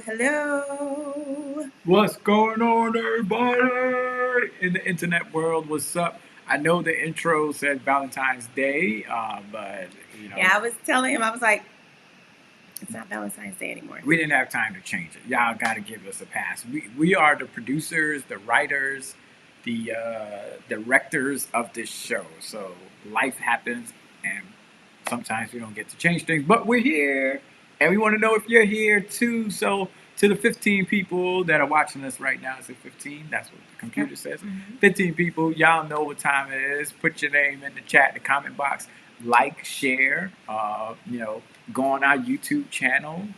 Hello. What's going on, everybody? In the internet world, what's up? I know the intro said Valentine's Day, but Yeah, I was telling him, I was like, it's not Valentine's Day anymore. we didn't have time to change it. Y'all got to give us a pass. We are the producers, the writers, the directors of this show. So life happens, and sometimes we don't get to change things, but we're here, and we want to know if you're here too. So to the 15 people that are watching us right now, is it 15? That's what the computer says. 15 people, y'all know what time it is. Put your name in the chat, the comment box. Like, share, go on our YouTube channel.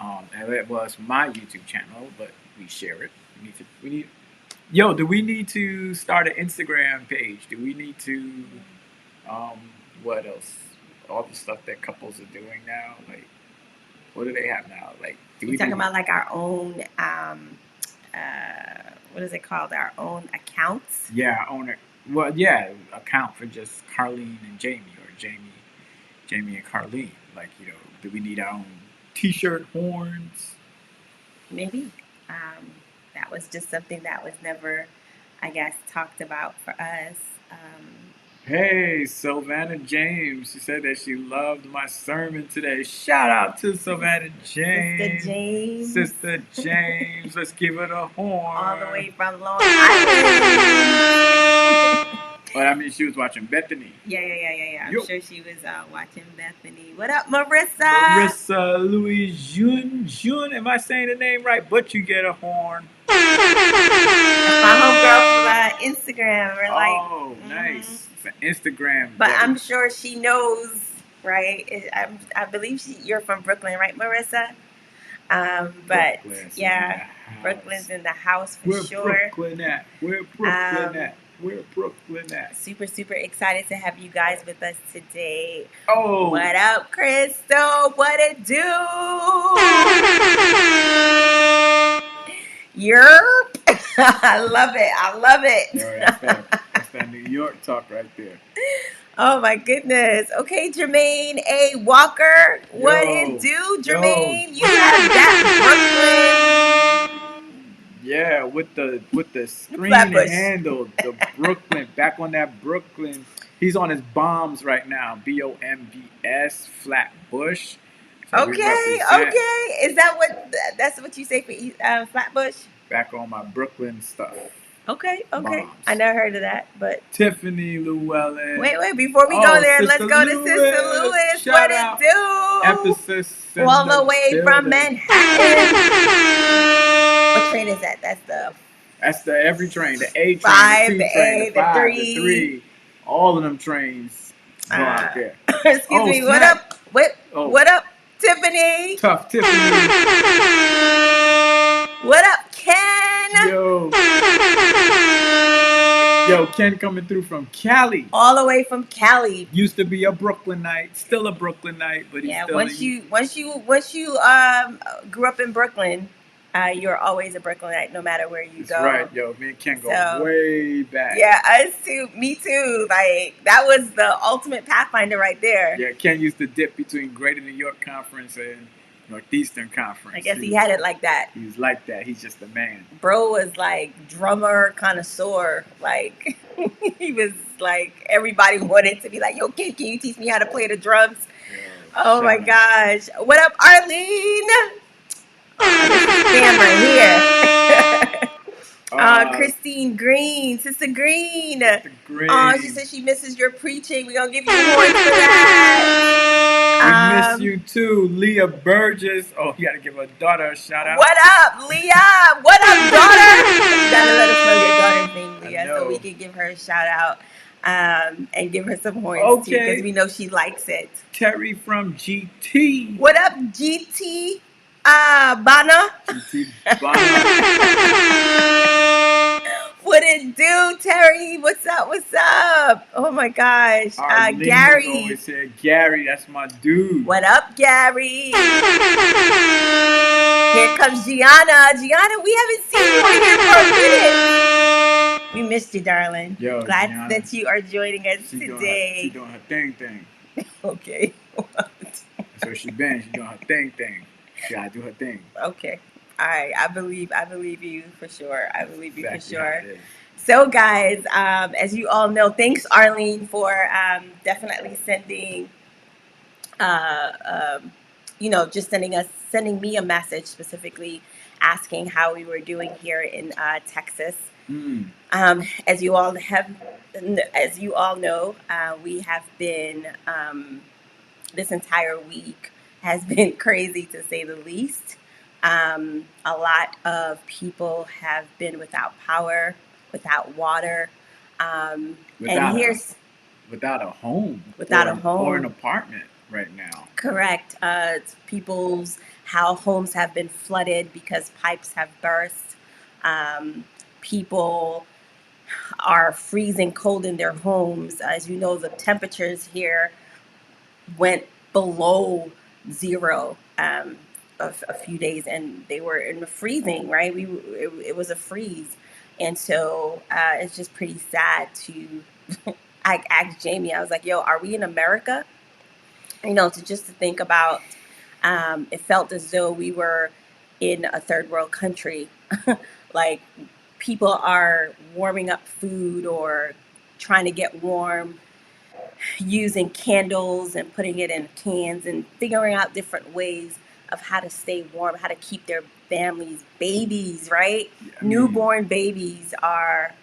And it was my YouTube channel, but we share it. We need. Yo, do we need to start an Instagram page? Do we need to? Um, what else? All the stuff that couples are doing now. Like, what do they have now? Like, do You we talking do, about like our own, what is it called? Our own accounts? Yeah, own it. Well, yeah, account for just Carlene and Jamie, or Jamie and Carlene. Like, do we need our own T-shirt horns? Maybe. That was just something that was never, I guess, talked about for us. Hey, Savannah James. She said that she loved my sermon today. Shout out to Savannah James. Sister James. Sister James. Let's give it a horn. All the way from Long Island. But I mean, she was watching Bethany. Yeah. I'm Yo. sure she was watching Bethany. What up, Marissa? Marissa Louis Jun. Am I saying the name right? But you get a horn. My homegirl from Instagram. We're Oh, nice. It's an Instagram. But buddy. I'm sure she knows, right? I believe you're from Brooklyn, right, Marissa? But Brooklyn's yeah, Brooklyn's in the house for Where sure. Brooklyn at? Where Brooklyn at? Where Brooklyn at? Super, super excited to have you guys with us today. Oh. What up, Crystal? What it do? Yerp. I love it. That's that New York talk right there. Oh my goodness. Okay, Jermaine A. Walker. What it do, Jermaine? You have that Brooklyn. Yeah, with the screen Flatbush. handle, the Brooklyn, back on that Brooklyn. He's on his bombs right now. BOMBS, Flatbush. So Okay. Is that's what you say for Flatbush? Back on my Brooklyn stuff. Okay. Bombs. I never heard of that, but Tiffany Llewellyn. Wait, before we go there, let's go to Sister Lewis. Shout what out. it do? Emphasis all the way from Manhattan. What train is that? That's the every train. The A train, 5, the 2 the train, A, the 5, the the 3. 3. All of them trains go out there. Excuse me. Snap. What up, Tiffany? Tough Tiffany. What up, Ken? Yo, Ken coming through from Cali. All the way from Cali. Used to be a Brooklynite, still a Brooklynite, but he's still once you grew up in Brooklyn, you're always a Brooklynite, no matter where you go. Right, yo, me and Ken go way back. Yeah, us too. Me too. Like that was the ultimate pathfinder right there. Yeah, Ken used to dip between Greater New York Conference and Northeastern Conference. I guess he had it like that. He was like that. He's just a man. Bro was like drummer connoisseur. Like he was like everybody wanted to be like, yo, Ken, can you teach me how to play the drums? Oh my gosh. What up, Arlene? This is here. Christine Green, Sister Green. She said she misses your preaching. We're gonna give you horns for that. We miss you too, Leah Burgess. Oh, you gotta give her daughter a shout out. What up, Leah? What up, daughter? You gotta let us know your daughter's name, Leah, so we can give her a shout out and give her some horns too, because we know she likes it. Terry from GT. What up, GT? Bana. GT Bana. What it do, Terry? What's up? Oh my gosh. Gary. Always said Gary, that's my dude. What up, Gary? Here comes Gianna. Gianna, we haven't seen you in here for a minute. We missed you, darling. Yo, glad Gianna, that you are joining us today. She's doing her thing. Okay. That's where she been. She's doing her thing. She gotta do her thing. Okay. All right, I believe you for sure. I believe you for Exactly how sure. it is. So, guys, as you all know, thanks Arlene for definitely sending, uh, um, just sending me a message specifically asking how we were doing here in Texas. Mm. As you all as you all know, we have been this entire week has been crazy to say the least. A lot of people have been without power, without water, and Without a here's without a home without a or an home. apartment right now. Correct. People's how homes have been flooded because pipes have burst. People are freezing cold in their homes. As you know, the temperatures here went below zero a few days, and they were in the freezing. Right, it was a freeze, and so it's just pretty sad to. I asked Jamie, I was like, "Yo, are we in America?" To think about. It felt as though we were in a third world country. Like people are warming up food or trying to get warm using candles and putting it in cans and figuring out different ways of how to stay warm, how to keep their families, babies, right? I mean, Newborn babies are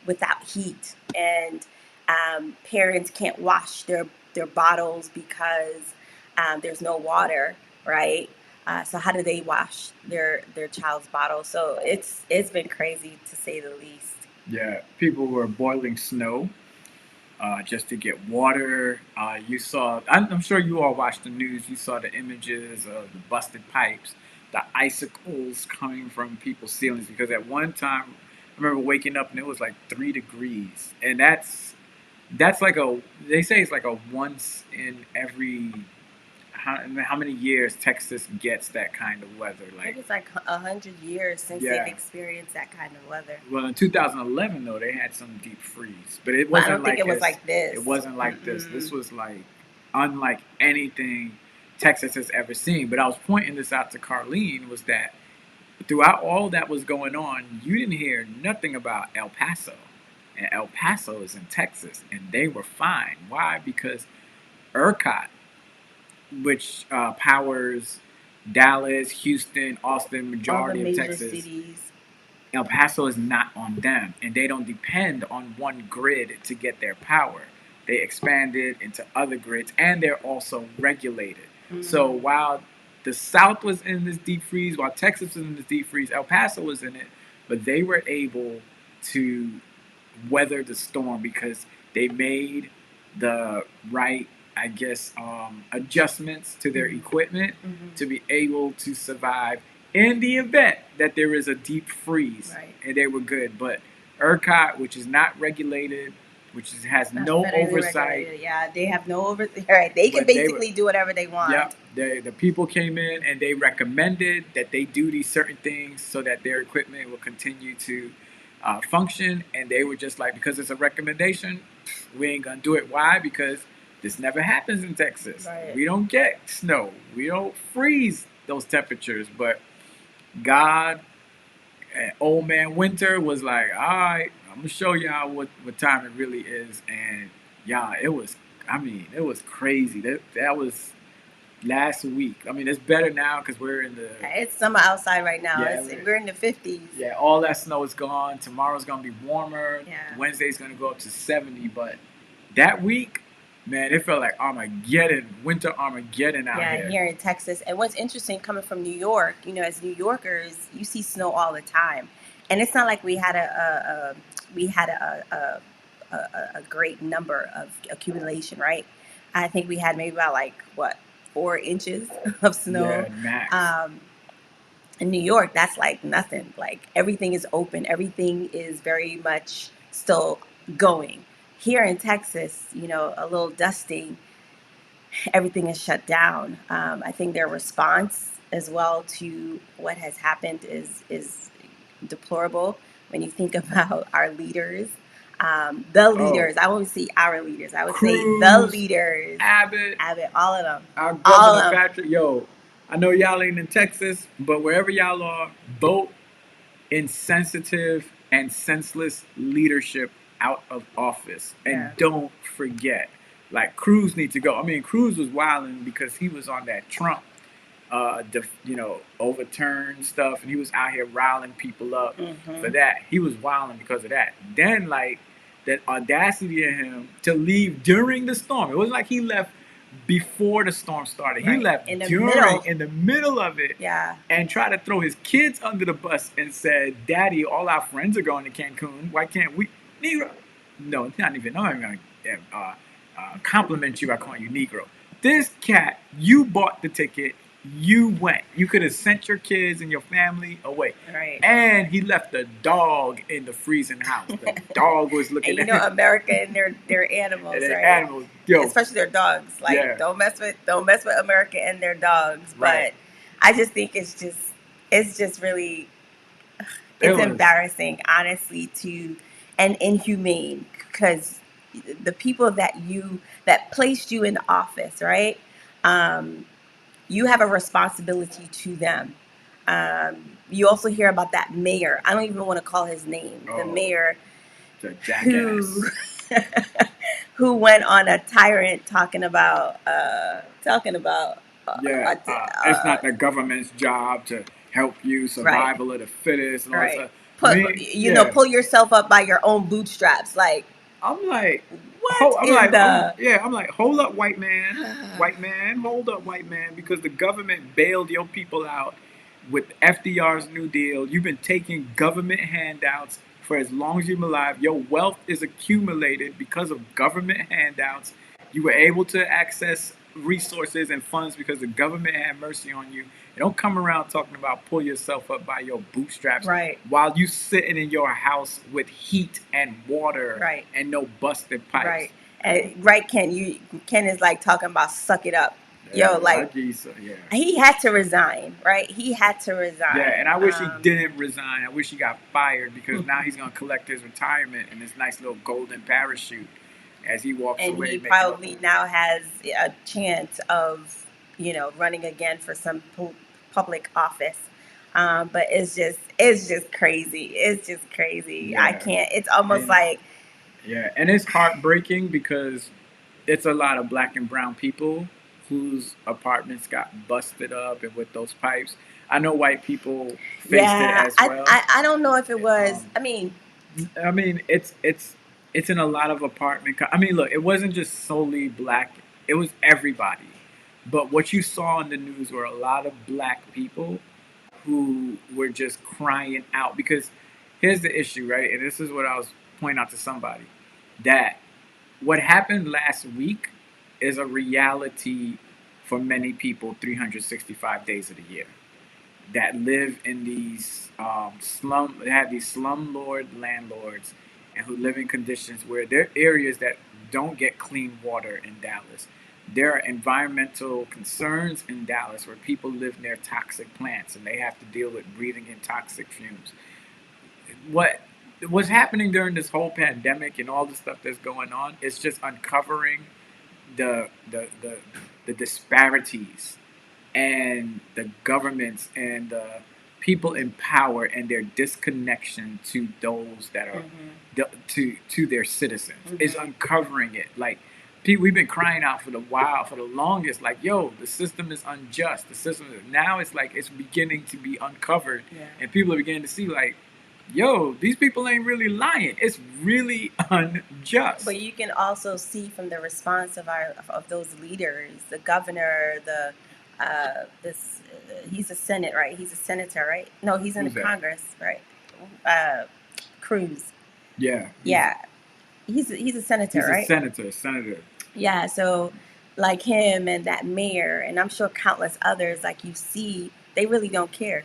without heat, and parents can't wash their bottles because there's no water, right? So how do they wash their child's bottle? So it's been crazy to say the least. yeah, people were boiling snow just to get water. You saw, I'm sure you all watched the news. You saw the images of the busted pipes, the icicles coming from people's ceilings. Because at one time, I remember waking up and it was like 3 degrees, and that's like a. They say it's like a once in every how many years Texas gets that kind of weather. I think Like, it's like 100 years since they've yeah. experienced that kind of weather. Well, in 2011 though, they had some deep freeze, but it But I wasn't don't think like it was as like this. it wasn't like this. Mm-mm. This was like unlike anything Texas has ever seen. But I was pointing this out to Carlene was that throughout all that was going on, you didn't hear nothing about El Paso, and El Paso is in Texas, and they were fine. Why? Because ERCOT, which powers Dallas, Houston, Austin, All the majority of major Texas, cities. El Paso is not on them, and they don't depend on one grid to get their power. They expanded into other grids, and they're also regulated. So Mm-hmm. while the South was in this deep freeze, while Texas was in this deep freeze, El Paso was in it, but they were able to weather the storm because they made the right, I guess, adjustments to their Mm-hmm. equipment Mm-hmm. to be able to survive in the event that there is a deep freeze, Right. and they were good. But ERCOT, which is not regulated, has Not no federally oversight, regulated. Yeah, they have no over. Right, they can but they were, basically do whatever they want. yep, the people came in and they recommended that they do these certain things so that their equipment will continue to function. And they were just like, because it's a recommendation, we ain't gonna do it. Why? Because this never happens in Texas. Right. We don't get snow. We don't freeze those temperatures. But God, old man Winter was like, all right, I'm gonna show y'all what time it really is. And yeah, it was. I mean, it was crazy. That was last week. I mean, it's better now because we're in the It's summer outside right now. yeah We're in the 50s. yeah, all that snow is gone. Tomorrow's gonna be warmer. Yeah. Wednesday's gonna go up to 70. But that week, man, it felt like Armageddon, winter Armageddon out Yeah, here. here in Texas. And what's interesting coming from New York, as New Yorkers, you see snow all the time, and it's not like we had a great number of accumulation, right? I think we had maybe about like what 4 inches of snow. Yeah, max. In New York, that's like nothing. Like everything is open, everything is very much still going. Here in Texas, a little dusting, everything is shut down. I think their response as well to what has happened is deplorable. When you think about our leaders, the Oh, leaders, I won't say our leaders, I would say the Cruz, leaders, Abbott, Abbott, all of them, our all of governor them. Patrick. Yo, I know y'all ain't in Texas, but wherever y'all are, vote insensitive and senseless leadership out of office. And Yeah. don't forget, like Cruz needs to go. I mean, Cruz was wilding because he was on that Trump, overturn stuff, and he was out here riling people up for that. He was wilding because of that. Then, like, that audacity of him to leave during the storm. It wasn't like he left before the storm started. He Right. left In the during, middle. in the middle of it, Yeah. and tried to throw his kids under the bus and said, "Daddy, all our friends are going to Cancun. Why can't we?" Negro. No, not even. No, I'm going to compliment you by calling you Negro. This cat, you bought the ticket. You went. You could have sent your kids and your family away. Right. And he left the dog in the freezing house. The dog was looking And at him. America and their animals, And their right? animals, yo. Especially their dogs. Like, Yeah. don't mess with America and their dogs. Right. But I just think it's just really It was embarrassing, honestly, and inhumane, because the people that placed you in office, right? You have a responsibility to them. You also hear about that mayor. I don't even want to call his name. The mayor the jackass. who went on a tyrant talking about it's not the government's job to help you, survival of the fittest, and all right. that. Pull yourself up by your own bootstraps. Like, I'm like, what I'm is like, the? I'm like, hold up, white man, white man, hold up, white man, because the government bailed your people out with FDR's New Deal. You've been taking government handouts for as long as you've been alive. Your wealth is accumulated because of government handouts. You were able to access resources and funds because the government had mercy on you. And don't come around talking about pull yourself up by your bootstraps, Right. while you sitting in your house with heat and water, Right. and no busted pipes. Right, Ken is like talking about suck it up. Yo, like, he had to resign, right? He had to resign. Yeah, and I wish he didn't resign. I wish he got fired, because now he's going to collect his retirement and his nice little golden parachute as he walks and away. He probably now has a chance of, running again for some public office. But it's just crazy. It's just crazy. Yeah. I can't. It's almost like. Yeah, and it's heartbreaking because it's a lot of black and brown people whose apartments got busted up and with those pipes. I know white people faced it as well. I don't know if it was. I mean, it's in a lot of apartment. I mean, look, it wasn't just solely black. It was everybody. But what you saw in the news were a lot of black people who were just crying out, because here's the issue, right? And this is what I was pointing out to somebody, that what happened last week is a reality for many people 365 days of the year that live in these they have these slumlord landlords, and who live in conditions where there are areas that don't get clean water in Dallas. There are environmental concerns in Dallas where people live near toxic plants and they have to deal with breathing in toxic fumes. What's happening during this whole pandemic and all the stuff that's going on is just uncovering the the the, the disparities, and the governments and the people in power and their disconnection to those that are to their citizens is uncovering it. Like, we've been crying out for the longest, like, yo, the system is unjust. The system now, it's like it's beginning to be uncovered, and people are beginning to see, like, yo, these people ain't really lying. It's really unjust. But you can also see from the response of those leaders, the governor, he's a Senate, right? He's a senator, right? No, he's in Congress, right? Cruz. Yeah. He's a senator, right? He's a senator. Yeah, so like him and that mayor, and I'm sure countless others, like, you see, they really don't care.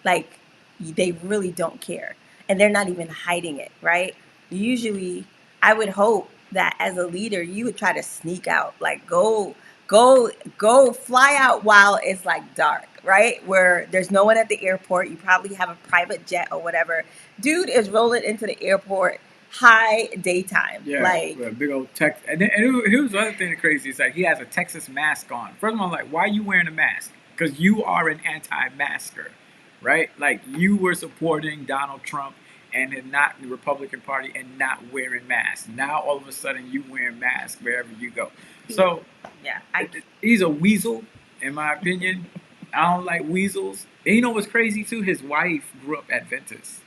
Like, they really don't care. And they're not even hiding it, right? Usually, I would hope that as a leader, you would try to sneak out, like, go fly out while it's like dark, right? Where there's no one at the airport. You probably have a private jet or whatever. Dude is rolling into the airport high daytime. Yeah, like, with a big old Texas. And here's the other thing that's crazy. It's like he has a Texas mask on. First of all, I'm like, why are you wearing a mask? because you are an anti-masker, right? Like you were supporting Donald Trump and not the Republican Party and not wearing masks. Now all of a sudden you wearing masks wherever you go. So Yeah, he's a weasel, in my opinion. I don't like weasels. And you know what's crazy too? His wife grew up Adventist.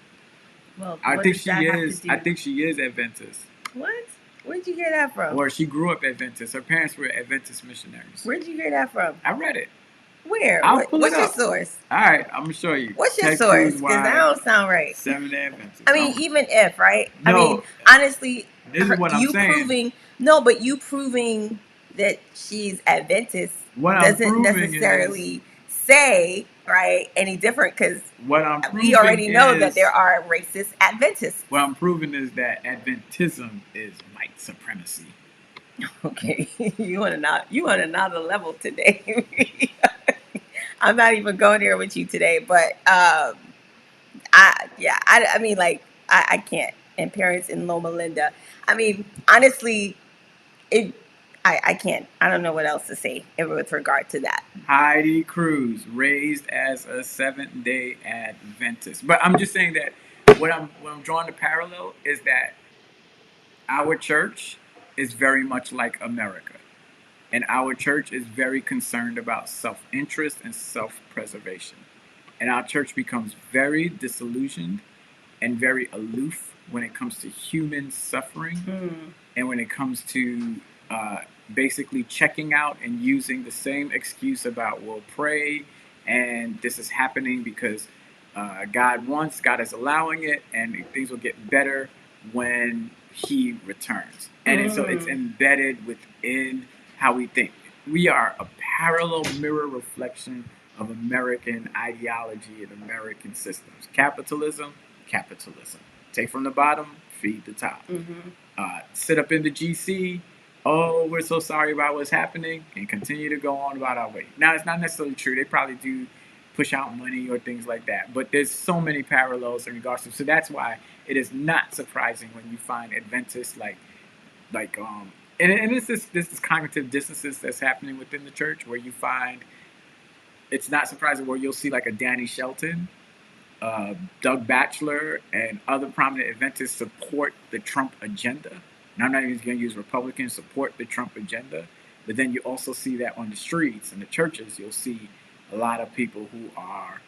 well, I what think does she that have to is. do? I think she is Adventist. What? Where'd you hear that from? Or she grew up Adventist. Her parents were Adventist missionaries. Where'd you hear that from? I read it. Where? I'll pull What's it your up. source? All right, I'm gonna show you. What's your Ted source? Cruz Because that wife, don't sound right. Seventh Day Adventist. I mean, even if, right? I mean, No, honestly, this is what I'm you saying. proving no, but you proving that she's Adventist What I'm doesn't proving is necessarily say right any different because what I'm we proving already know that is there are racist Adventists. what I'm proving is that Adventism is white supremacy. Okay, you on another level today. I'm not even going there with you today, but I mean like I can't. And parents in Loma Linda. I mean, honestly, it I can't. I don't know what else to say with regard to that. Heidi Cruz, raised as a Seventh Day Adventist. But I'm just saying that what I'm drawing the parallel is that our church is very much like America. And our church is very concerned about self interest and self preservation. And our church becomes very disillusioned and very aloof when it comes to human suffering and when it comes to uh, basically checking out and using the same excuse about we'll pray and this is happening because God wants, God is allowing it, and things will get better when He returns. And so it's embedded within how we think. We are a parallel mirror reflection of American ideology and American systems. Capitalism, capitalism. Take from the bottom, feed the top. Sit up in the GC. Oh, we're so sorry about what's happening, and continue to go on about our way. Now, it's not necessarily true. They probably do push out money or things like that, but there's so many parallels in regards to. So that's why it is not surprising when you find Adventists and this is cognitive dissonance that's happening within the church where you find it's not surprising where you'll see like a Danny Shelton, Doug Batchelor, and other prominent Adventists support the Trump agenda. And I'm not even going to use Republicans support the Trump agenda, but then you also see that on the streets and the churches, you'll see a lot of people who are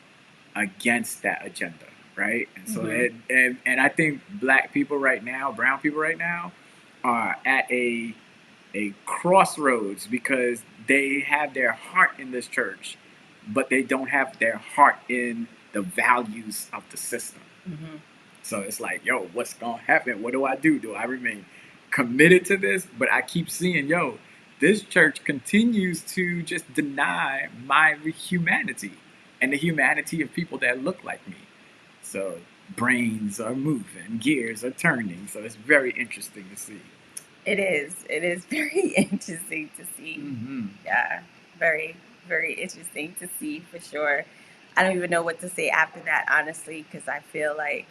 against that agenda, right? And so, and I think black people right now, brown people right now, are at a crossroads because they have their heart in this church, but they don't have their heart in the values of the system. So it's like, yo, what's gonna happen? What do I do? Do I remain committed to this? But I keep seeing, yo, this church continues to just deny my humanity and the humanity of people that look like me. So brains are moving, gears are turning. So it's very interesting to see. It is. It is very interesting to see. Yeah, very, very interesting to see for sure. I don't even know what to say after that, honestly, because I feel like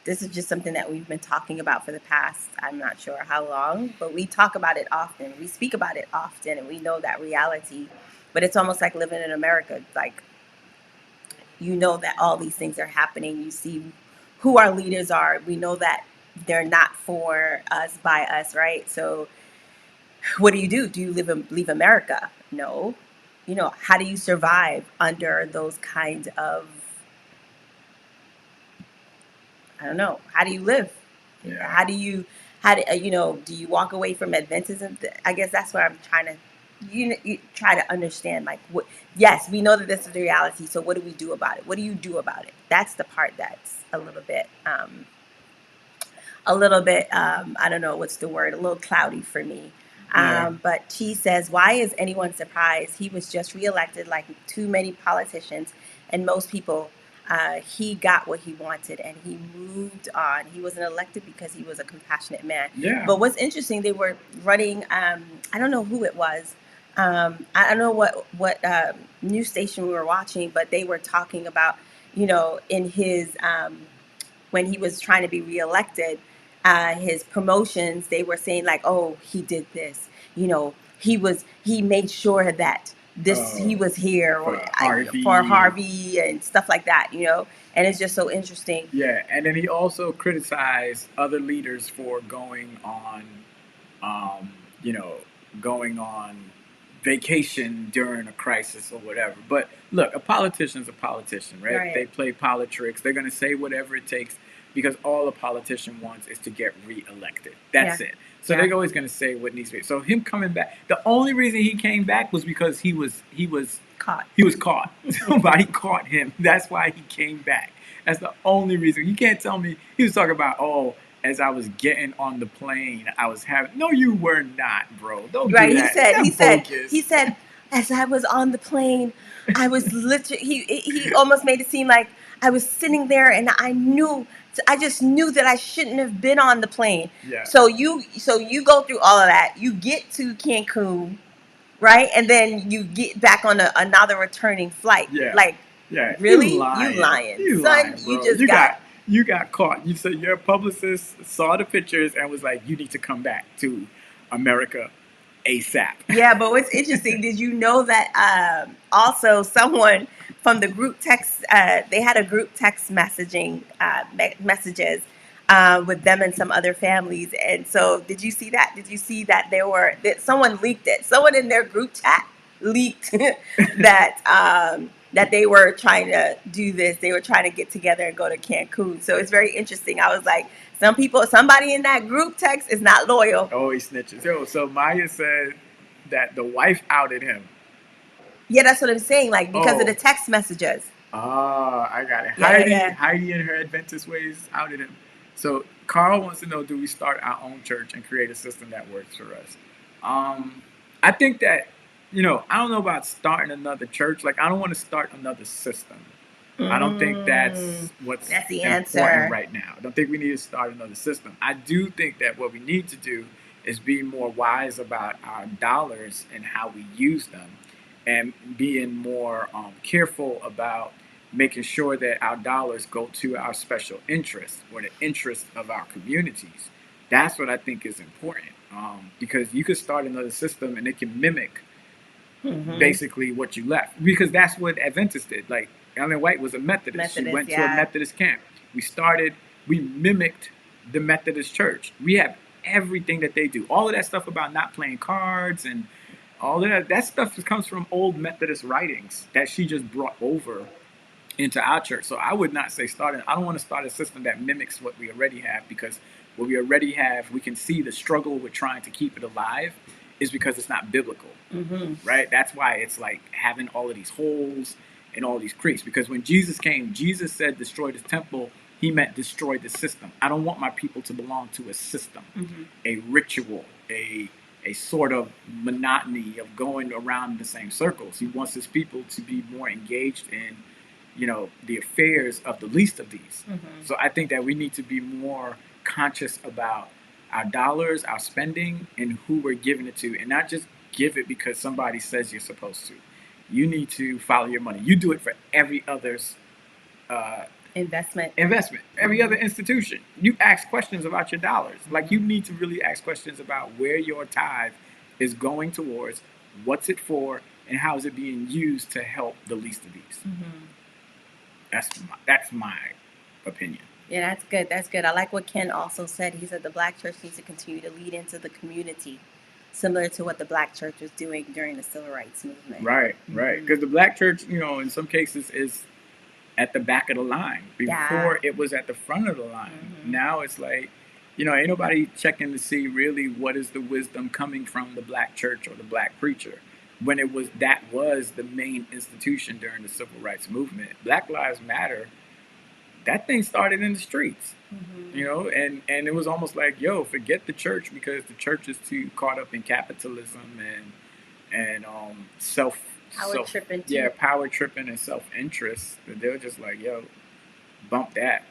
this is just something that we've been talking about for the past, I'm not sure how long, but we talk about it often. We speak about it often, and we know that reality. But it's almost like living in America. Like, you know that all these things are happening. You see who our leaders are. We know that they're not for us, by us, right? So what do? Do you leave America? No. You know, how do you survive under those kinds of, I don't know, how do you live? Yeah. Do you walk away from Adventism? I guess that's what I'm trying to, you try to understand, like, what, yes, we know that this is the reality. So what do we do about it? What do you do about it? That's the part that's a little bit, I don't know what's the word, a little cloudy for me. Yeah. But she says, why is anyone surprised? He was just reelected like too many politicians and most people. He got what he wanted and he moved on. He wasn't elected because he was a compassionate man. Yeah. But what's interesting, they were running, I don't know who it was. I don't know what news station we were watching, but they were talking about, in his, when he was trying to be reelected, his promotions, they were saying like, oh, he did this. He made sure that this he was here for for Harvey. Harvey and stuff like that, you know, and it's just so interesting. Yeah, and then he also criticized other leaders for going on, um, you know, going on vacation during a crisis or whatever. But look, a politician's a politician, right? Right. They play politics. They're going to say whatever it takes because all a politician wants is to get reelected. That's it. So they're always going to say what needs to be. So him coming back, the only reason he came back was because he was Caught. He was caught. Somebody caught him. That's why he came back. That's the only reason. You can't tell me he was talking about, oh, as I was getting on the plane, I was having. No, you were not, bro. Don't Right. do He that. said. That's He said. bogus. He said. As I was on the plane, I was literally. He almost made it seem like I was sitting there, and I just knew that I shouldn't have been on the plane. Yeah. So you go through all of that. You get to Cancun, right, and then you get back on another returning flight. Yeah. Like, Yeah. really, You lying, son. bro. You just got. You got caught. You said your publicist saw the pictures and was like, you need to come back to America ASAP. Yeah, but what's interesting, did you know that also someone from the group text, they had a group text messaging messages with them and some other families. And so did you see that? Did you see that that someone leaked it? Someone in their group chat leaked that they were trying to do this. They were trying to get together and go to Cancun. So it's very interesting. I was like, somebody in that group text is not loyal. Oh, he snitches. Yo, so Maya said that the wife outed him. Yeah, that's what I'm saying. Like, because of the text messages. Oh, I got it. Yeah, Heidi and her Adventist ways outed him. So Carl wants to know, do we start our own church and create a system that works for us? I think that, I don't know about starting another church. Like, I don't want to start another system. I don't think that's the answer answer right now. I don't think we need to start another system. I do think that what we need to do is be more wise about our dollars and how we use them, and being more careful about making sure that our dollars go to our special interests or the interests of our communities. That's what I think is important, because you could start another system and it can mimic basically what you left, because that's what Adventists did. Like, Ellen White was a Methodist. She went to a Methodist camp. We mimicked the Methodist church. We have everything that they do. All of that stuff about not playing cards and all of that stuff comes from old Methodist writings that she just brought over into our church. So I would not say I don't want to start a system that mimics what we already have, because what we already have, we can see the struggle with trying to keep it alive is because it's not biblical, right? That's why it's like having all of these holes and all these creeks. Because when Jesus came, Jesus said, destroy the temple. He meant destroy the system. I don't want my people to belong to a system, a ritual, a sort of monotony of going around in the same circles. He wants his people to be more engaged in, the affairs of the least of these. So I think that we need to be more conscious about our dollars, our spending, and who we're giving it to, and not just give it because somebody says you're supposed to. You need to follow your money. You do it for every other's investment. Every other institution. You ask questions about your dollars. Like, you need to really ask questions about where your tithe is going towards, what's it for, and how is it being used to help the least of these. That's my opinion. Yeah, that's good. That's good. I like what Ken also said. He said the Black church needs to continue to lead into the community, similar to what the Black church was doing during the Civil Rights Movement. Right. Because the Black church, in some cases is at the back of the line. Before it was at the front of the line. Now it's like, ain't nobody checking to see really what is the wisdom coming from the Black church or the Black preacher. When that was the main institution during the Civil Rights Movement. Black Lives Matter, that thing started in the streets, and it was almost like, forget the church, because the church is too caught up in capitalism and power tripping and self interest. That they were just like, bump that,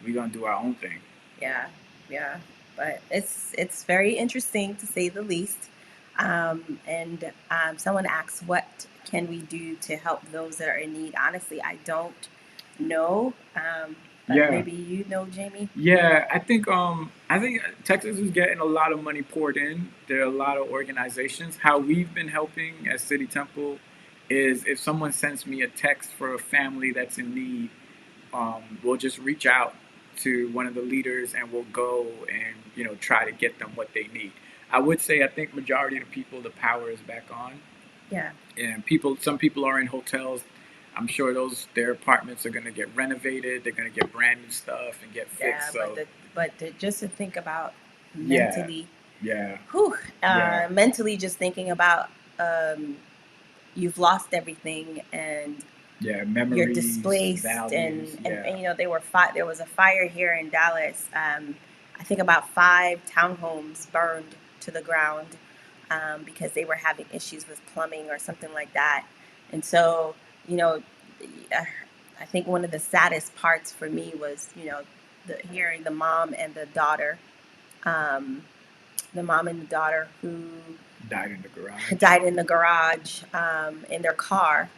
we're gonna do our own thing. Yeah, but it's very interesting, to say the least. And someone asks, what can we do to help those that are in need? Honestly, I don't know. But maybe you know, Jamie. Yeah, I think Texas is getting a lot of money poured in. There are a lot of organizations. How we've been helping as City Temple is if someone sends me a text for a family that's in need, we'll just reach out to one of the leaders and we'll go and try to get them what they need. I would say I think majority of the people the power is back on. Yeah. And some people are in hotels. I'm sure their apartments are going to get renovated. They're going to get brand new stuff and get fixed. Yeah, So just to think about yeah, mentally, yeah, whew, yeah, mentally just thinking about you've lost everything and yeah. you're Memories, displaced values. and Yeah, there was a fire here in Dallas. I think about 5 townhomes burned to the ground because they were having issues with plumbing or something like that. And so, you know, I think one of the saddest parts for me was, hearing um, the mom and the daughter who died in the garage. died in the garage in their car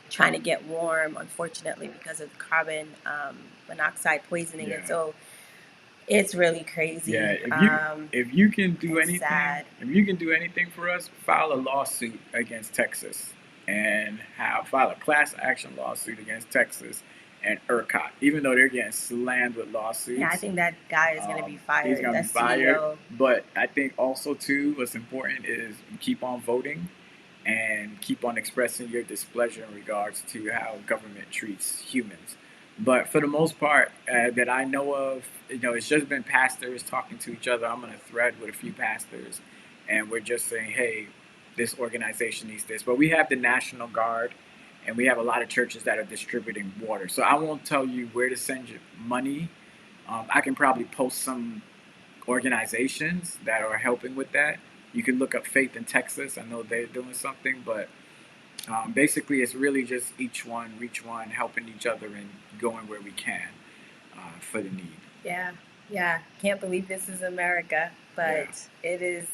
trying to get warm, unfortunately, because of carbon monoxide poisoning. Yeah. And so it's really crazy. Yeah, if you can do It's anything, sad. if you can do anything for us, file a lawsuit against Texas and file a class action lawsuit against Texas and ERCOT, even though they're getting slammed with lawsuits. Yeah, I think that guy is going to be fired. He's going to be That fired. CEO. But I think also too, what's important is you keep on voting and keep on expressing your displeasure in regards to how government treats humans. But for the most part, that I know of, it's just been pastors talking to each other. I'm on a thread with a few pastors, and we're just saying, hey, this organization needs this. But we have the National Guard, and we have a lot of churches that are distributing water. So I won't tell you where to send your money. I can probably post some organizations that are helping with that. You can look up Faith in Texas. I know they're doing something, but basically, it's really just reach one, helping each other and going where we can for the need. Yeah, yeah. Can't believe this is America, but Yeah. it is.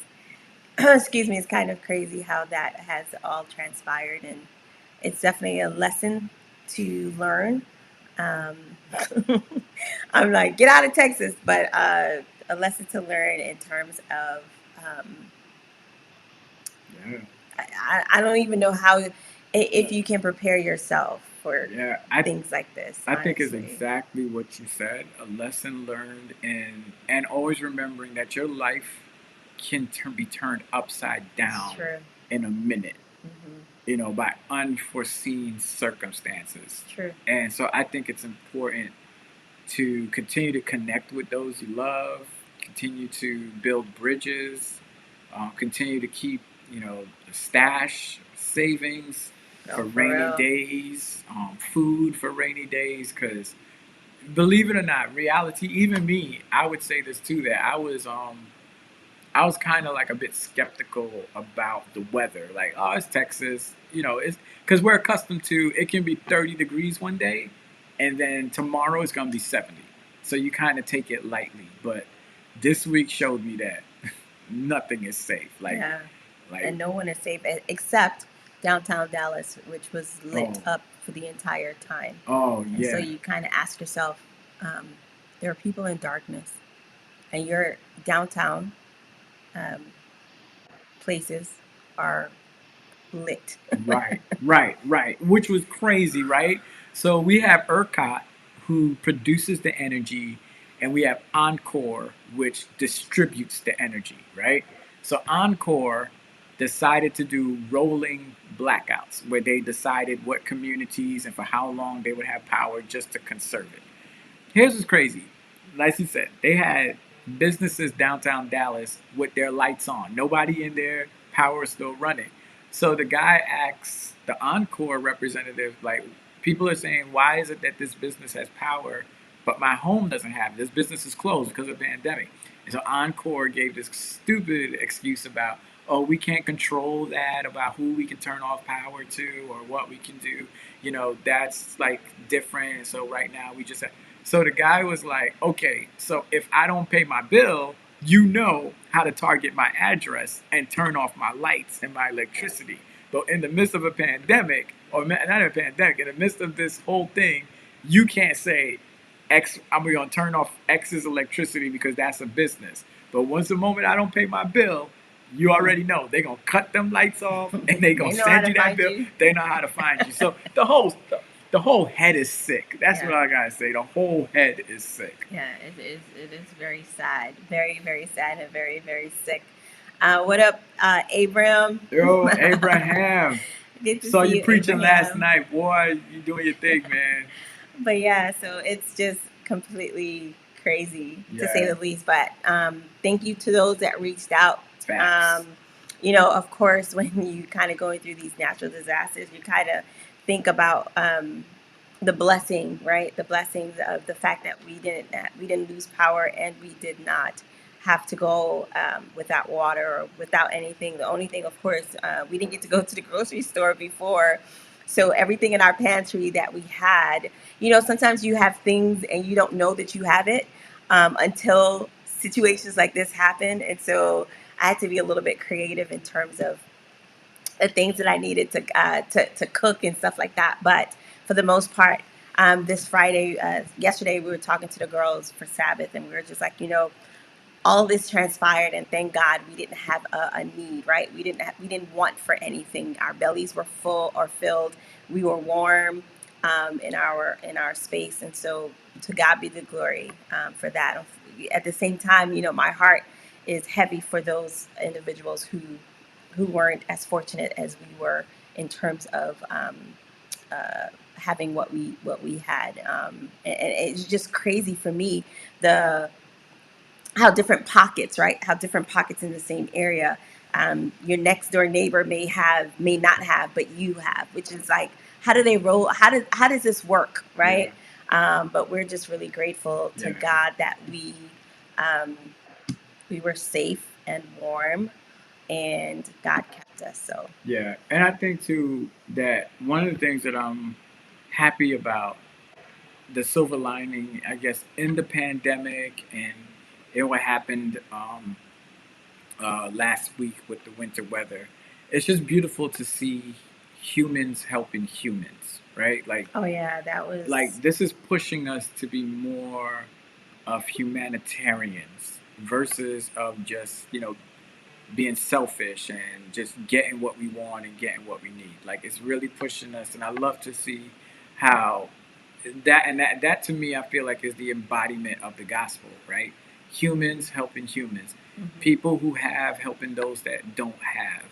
Excuse me. It's kind of crazy how that has all transpired, and it's definitely a lesson to learn. Um, I'm like, get out of Texas, but a lesson to learn in terms of. Yeah. I don't even know how if you can prepare yourself for Yeah, things like this. I think it's Honestly, exactly what you said. A lesson learned, and always remembering that your life can be turned upside down true. in a minute. Mm-hmm. By unforeseen circumstances. True. And so I think it's important to continue to connect with those you love, continue to build bridges, continue to keep, the stash, savings for rainy real. days, food for rainy days. Because believe it or not, reality, even me, I would say this too, that I was kind of like a bit skeptical about the weather. Like, oh, it's Texas. It's because we're accustomed to it can be 30 degrees one day, and then tomorrow it's going to be 70. So you kind of take it lightly. But this week showed me that nothing is safe. Yeah. Like, And no one is safe except downtown Dallas, which was lit up for the entire time. Oh, And yeah. so you kind of ask yourself, there are people in darkness, and your downtown um, places are lit. Right. Which was crazy, right? So we have ERCOT, who produces the energy, and we have Encore, which distributes the energy, right? So Encore decided to do rolling blackouts, where they decided what communities and for how long they would have power just to conserve it. Here's what's crazy. Like you said, they had businesses downtown Dallas with their lights on. Nobody in there, power is still running. So the guy asks the Encore representative, like, people are saying, why is it that this business has power, but my home doesn't have it? This business is closed because of the pandemic. And so Encore gave this stupid excuse about, oh, we can't control that, about who we can turn off power to or what we can do. That's like different. So right now we just have, so the guy was like, okay, so if I don't pay my bill, you know how to target my address and turn off my lights and my electricity. But in the midst of a pandemic, or not a pandemic, in the midst of this whole thing, you can't say, X, I'm going to turn off X's electricity because that's a business. But once the moment I don't pay my bill, you already know they're gonna cut them lights off and they gonna They know how send to you that find bill. you. They know how to find you. So the whole head is sick. That's Yeah. what I gotta say. The whole head is sick. Yeah, it is very sad. Very, very sad and very, very sick. What up, Abram? Yo, Abraham. Good to Saw see you you, preaching last Abraham. night, boy. You doing your thing, man. But yeah, so it's just completely crazy to say Yeah. the least. But thank you to those that reached out. Facts. Of course, when you kind of going through these natural disasters, you kind of think about the blessing, right? The blessings of the fact that we didn't lose power and we did not have to go without water or without anything. The only thing, of course, we didn't get to go to the grocery store before. So everything in our pantry that we had, sometimes you have things and you don't know that you have it until situations like this happen. And so I had to be a little bit creative in terms of the things that I needed to cook and stuff like that. But for the most part, this Friday, yesterday, we were talking to the girls for Sabbath, and we were just like, all this transpired, and thank God we didn't have a need, right? We didn't want for anything. Our bellies were full or filled. We were warm in our space, and so to God be the glory for that. At the same time, my heart is heavy for those individuals who weren't as fortunate as we were in terms of having what we had, and it's just crazy for me the how different pockets, right? How different pockets in the same area. Your next door neighbor may not have, but you have, which is like, how do they roll? How does this work, right? But we're just really grateful to God that um, we were safe and warm, and God kept us. So Yeah, and I think too that one of the things that I'm happy about, the silver lining, I guess, in the pandemic and in what happened last week with the winter weather, it's just beautiful to see humans helping humans, right? oh yeah, that was Like this is pushing us to be more of humanitarians versus of just being selfish and just getting what we want and getting what we need. Like it's really pushing us, and I love to see how that to me I feel like is the embodiment of the gospel, right? Humans helping humans, people who have helping those that don't have,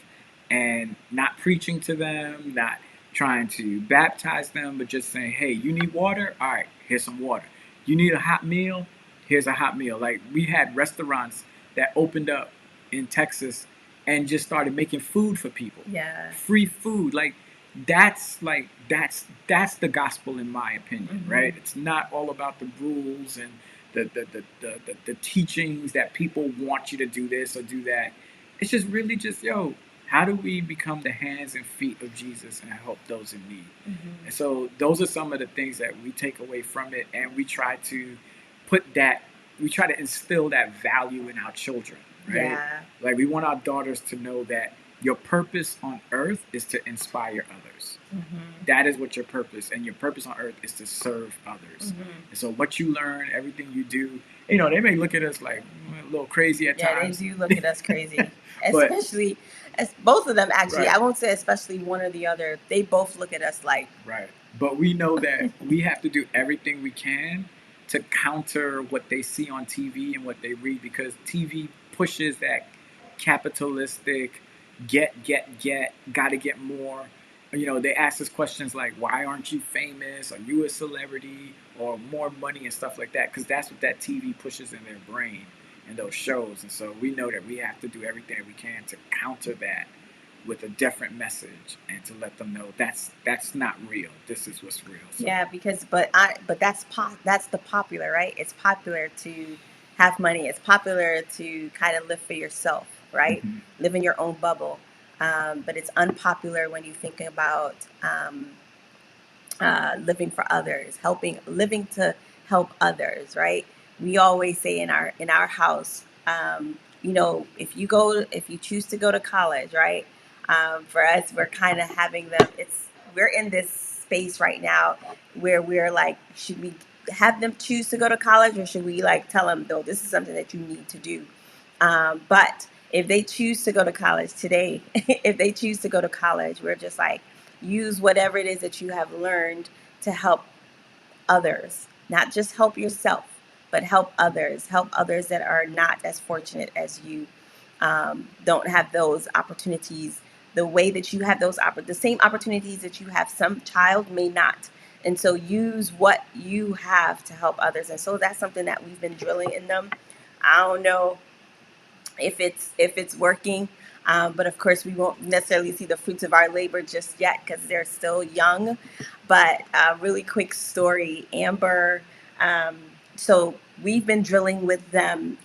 and not preaching to them, not trying to baptize them, but just saying, hey, you need water? All right, here's some water. You need a hot meal? Here's a hot meal. Like we had restaurants that opened up in Texas and just started making food for people. Yeah. Free food. That's the gospel in my opinion, right? It's not all about the rules and the teachings that people want you to do this or do that. It's just really just, how do we become the hands and feet of Jesus and help those in need? And so those are some of the things that we take away from it, and put that we try to instill that value in our children, right? Yeah. Like we want our daughters to know that your purpose on earth is to inspire others. That is what your purpose, and your purpose on earth is to serve others. And so what you learn, everything you do, they may look at us like a little crazy at times. Yeah, they do look at us crazy, But especially as both of them. Actually, Right. I won't say especially one or the other. They both look at us like, Right. But we know that we have to do everything we can to counter what they see on TV and what they read, because TV pushes that capitalistic gotta get more. They ask us questions like, why aren't you famous? Are you a celebrity? Or more money and stuff like that, because that's what that TV pushes in their brain and those shows. And so we know that we have to do everything that we can to counter that with a different message and to let them know that's not real. This is what's real. So, yeah, because but that's the popular, right? It's popular to have money. It's popular to kind of live for yourself, right? Live in your own bubble. But it's unpopular when you think about living for others, living to help others, right? We always say in our house, if you choose to go to college, right? For us, we're kind of having them. We're in this space right now where we're like, should we have them choose to go to college, or should we like tell them, no, this is something that you need to do? But if they choose to go to college today, if they choose to go to college, we're just like, use whatever it is that you have learned to help others, not just help yourself, but help others that are not as fortunate as you, don't have those opportunities the way that you have the same opportunities that you have. Some child may not. And so use what you have to help others. And so that's something that we've been drilling in them. I don't know if it's working. But of course, we won't necessarily see the fruits of our labor just yet because they're still young. But really quick story, Amber. Um, so we've been drilling with them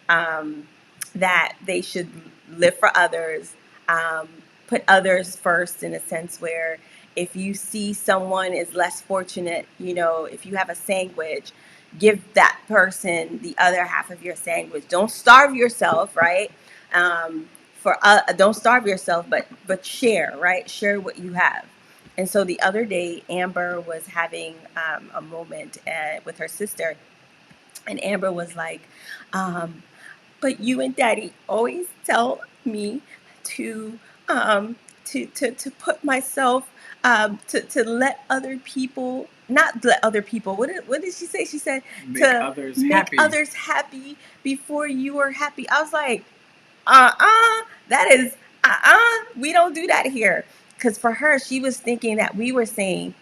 um, that they should live for others, um, put others first in a sense where if you see someone is less fortunate, if you have a sandwich, give that person the other half of your sandwich. Don't starve yourself, right? For Don't starve yourself, but share, right? Share what you have. And so the other day, Amber was having a moment with her sister, and Amber was like, um, "But you and Daddy always tell me to to put myself to let other people, not let other people, what did she say? She said Make to others make happy. others happy before you are happy. I was like, that is, we don't do that here. Because for her, she was thinking that we were saying,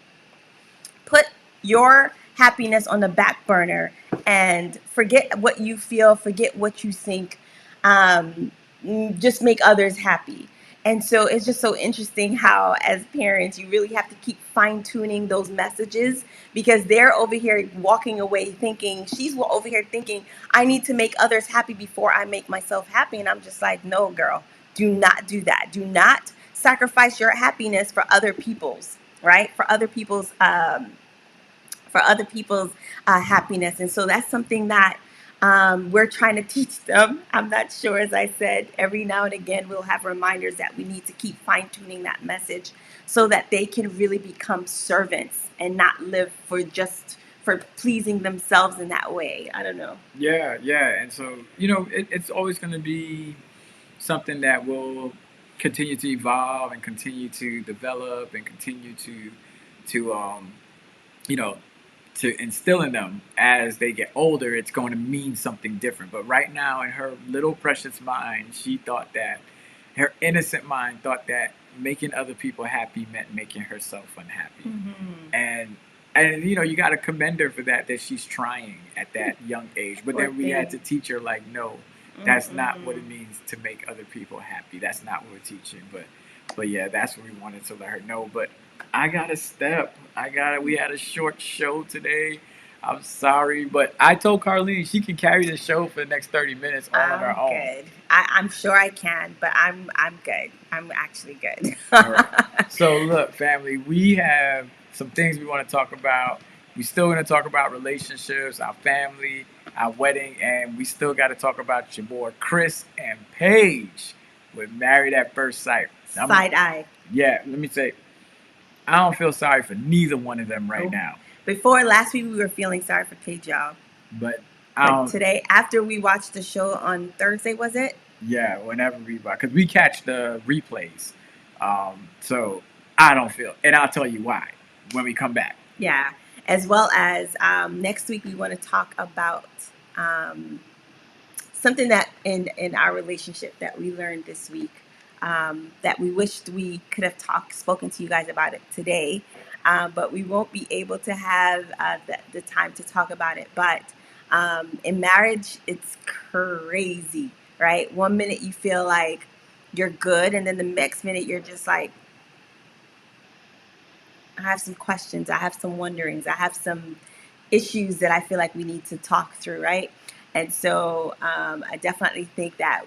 put your happiness on the back burner and forget what you feel, forget what you think, um, just make others happy. And so it's just so interesting how, as parents, you really have to keep fine tuning those messages because they're over here walking away thinking, she's over here thinking, I need to make others happy before I make myself happy. And I'm just like, no, girl, do not do that. Do not sacrifice your happiness for other people's, right? For other people's happiness. And so that's something that we're trying to teach them. I'm not sure, as I said, every now and again we'll have reminders that we need to keep fine tuning that message so that they can really become servants and not live for pleasing themselves in that way. I don't know. Yeah, yeah. And so, it's always going to be something that will continue to evolve and continue to develop and continue to you know, to instill in them as they get older. It's going to mean something different. But right now, in her little precious mind, her innocent mind thought that making other people happy meant making herself unhappy. Mm-hmm. And you got to commend her for that she's trying at that young age. But then we had to teach her, like, no, that's not what it means to make other people happy. That's not what we're teaching. But yeah, that's what we wanted to let her know. But I got to step. We had a short show today. I'm sorry, but I told Carlene she can carry the show for the next 30 minutes all on her I'm own. good. I'm sure I can, but I'm good. I'm actually good. All right. So look, family, we have some things we want to talk about. We still going to talk about relationships, our family, our wedding, and we still got to talk about your boy Chris and Paige with Married at First Sight. Side eye. Yeah, let me say, I don't feel sorry for neither one of them right now. Before last week, we were feeling sorry for Paige, y'all. But today, after we watched the show on Thursday, was it? Yeah, whenever we watch, because we catch the replays. So I don't feel, and I'll tell you why when we come back. Yeah, as well as next week, we want to talk about um, something that in our relationship that we learned this week, that we wished we could have spoken to you guys about it today, but we won't be able to have the time to talk about it. But in marriage, it's crazy, right? One minute you feel like you're good, and then the next minute you're just like, I have some questions, I have some wonderings, I have some issues that I feel like we need to talk through, right? And so I definitely think that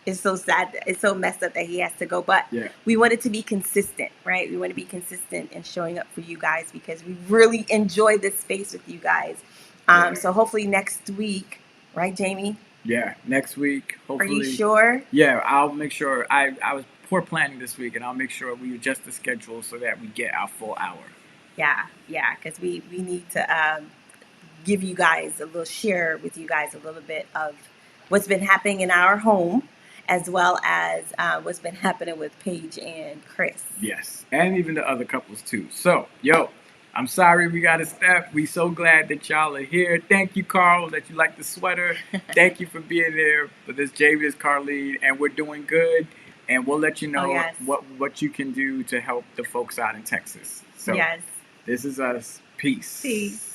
it's so sad, it's so messed up that he has to go, but Yeah. we wanted to be consistent, right? We want to be consistent in showing up for you guys because we really enjoy this space with you guys. So hopefully next week, right, Jamie? Yeah, next week, hopefully. Are you sure? Yeah, I'll make sure. I was poor planning this week, and I'll make sure we adjust the schedule so that we get our full hour. Yeah, because we need to give you guys share with you guys a little bit of what's been happening in our home, as well as what's been happening with Paige and Chris. Yes, and even the other couples too. So, yo, I'm sorry we got to step. We so glad that y'all are here. Thank you, Carl, that you like the sweater. Thank you for being there. But this Jamie is Carlene, and we're doing good. And we'll let you know what you can do to help the folks out in Texas. So, yes. This is us. Peace. Peace.